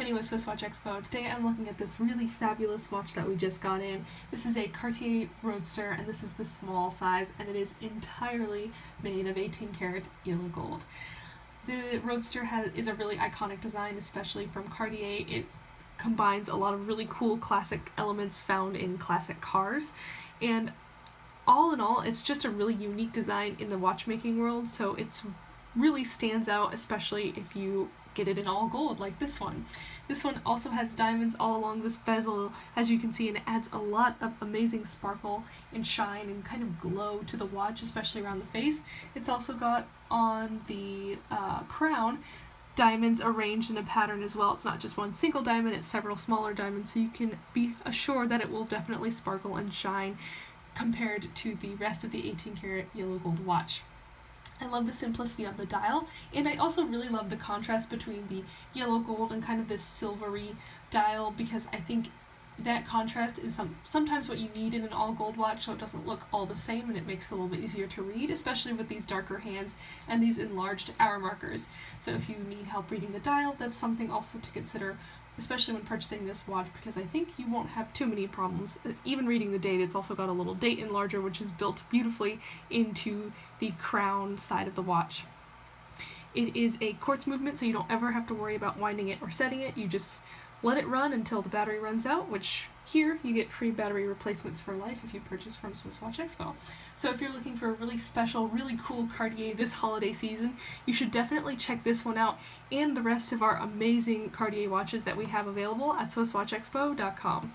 Melanie with SwissWatchExpo. Today I'm looking at this really fabulous watch that we just got in. This is a Cartier Roadster, and this is the small size, and it is entirely made of 18 karat yellow gold. The Roadster is a really iconic design, especially from Cartier. It combines a lot of really cool classic elements found in classic cars, and all in all, it's just a really unique design in the watchmaking world, so it really stands out, especially if you get it in all gold like this one. This one also has diamonds all along this bezel, as you can see, and it adds a lot of amazing sparkle and shine and kind of glow to the watch, especially around the face. It's also got on the crown diamonds arranged in a pattern as well. It's not just one single diamond, it's several smaller diamonds, so you can be assured that it will definitely sparkle and shine compared to the rest of the 18 karat yellow gold watch. I love the simplicity of the dial, and I also really love the contrast between the yellow gold and kind of this silvery dial, because I think that contrast is sometimes what you need in an all gold watch, so it doesn't look all the same and it makes it a little bit easier to read, especially with these darker hands and these enlarged hour markers. So if you need help reading the dial, that's something also to consider, especially when purchasing this watch, because I think you won't have too many problems. Even reading the date, it's also got a little date enlarger, which is built beautifully into the crown side of the watch. It is a quartz movement, so you don't ever have to worry about winding it or setting it. You just let it run until the battery runs out, which here you get free battery replacements for life if you purchase from SwissWatchExpo. So if you're looking for a really special, really cool Cartier this holiday season, you should definitely check this one out and the rest of our amazing Cartier watches that we have available at SwissWatchExpo.com.